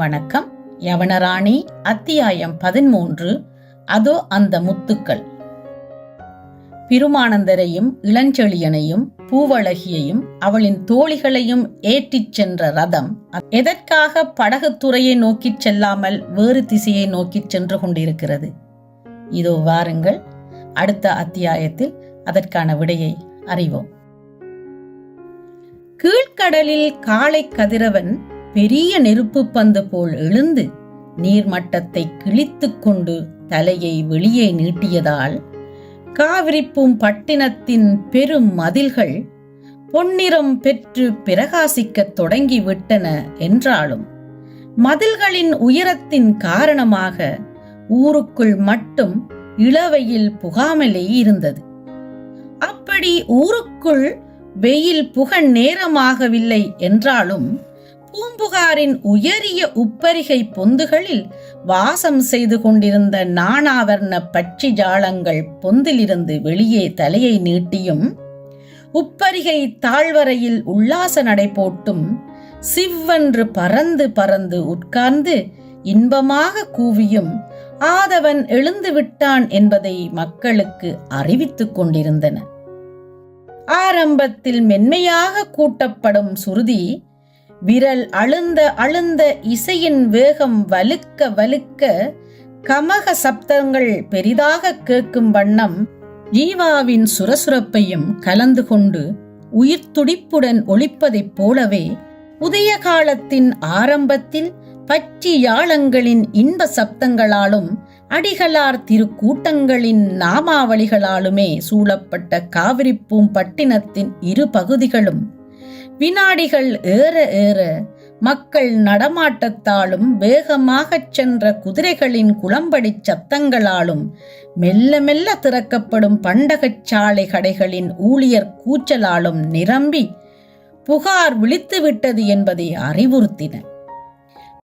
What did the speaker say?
வணக்கம். யவனராணி அத்தியாயம் 13. அதோ அந்த முத்துக்கள். பிருமானந்தரையும் இளஞ்செழியனையும் பூவழகியையும் அவளின் தோழிகளையும் ஏற்றிச் சென்ற ரதம் எதற்காக படகுத்துறையை நோக்கிச் செல்லாமல் வேறு திசையை நோக்கிச் சென்று கொண்டிருக்கிறது? இதோ வாருங்கள், அடுத்த அத்தியாயத்தில் அதற்கான விடையை அறிவோம். கீழ்கடலில் காளை கதிரவன் பெரிய நெருப்பு பந்து போல் எழுந்து நீர்மட்டத்தை கிழித்துக் கொண்டு தலையை வெளியே நீட்டியதால் காவிரிப்பூம் பட்டினத்தின் பெரும் மதில்கள் பொன்னிறம் பெற்று பிரகாசிக்கத் தொடங்கிவிட்டன என்றாலும் மதில்களின் உயரத்தின் காரணமாக ஊருக்குள் மட்டும் இளவெயில் புகாமலே இருந்தது. அப்படி ஊருக்குள் வெயில் புக நேரமாகவில்லை என்றாலும் பூம்புகாரின் உயரிய உப்பரிகை பொந்துகளில் வாசம் செய்து கொண்டிருந்த நானாவர்ண பட்சி ஜாலங்கள் பொந்திலிருந்து வெளியே தலையை நீட்டியும் உப்பரிகை தாழ்வரையில் உல்லாச நடை போட்டும் சிவ்வென்று பறந்து பறந்து உட்கார்ந்து இன்பமாக கூவியும் ஆதவன் எழுந்து விட்டான் என்பதை மக்களுக்கு அறிவித்துக் கொண்டிருந்தன. ஆரம்பத்தில் மென்மையாக கூட்டப்படும் சுருதி விரல் அழுந்த இசையின் வேகம் வலுக்க வலுக்க கமக சப்தங்கள் பெரிதாக கேட்கும் வண்ணம் ஜீவாவின் சுரசுரப்பையும் கலந்து கொண்டு உயிர் துடிப்புடன் ஒலிப்பதைப் போலவே உதய காலத்தின் ஆரம்பத்தில் பச்சி யாழங்களின் இன்ப சப்தங்களாலும் அடிகளார் திருக்கூட்டங்களின் நாமாவளிகளாலுமே சூழப்பட்ட காவிரிப்பூம் பட்டினத்தின் இரு பகுதிகளும் வினாடிகள் ஏற ஏற மக்கள் நடமாட்டத்தாலும் வேகமாகச் சென்ற குதிரைகளின் குளம்படி சத்தங்களாலும் மெல்ல மெல்ல திறக்கப்படும் பண்டகச் சாலை கடைகளின் ஊழியர் கூச்சலாலும் நிரம்பி புகார் விழித்துவிட்டது என்பதை அறிவுறுத்தின.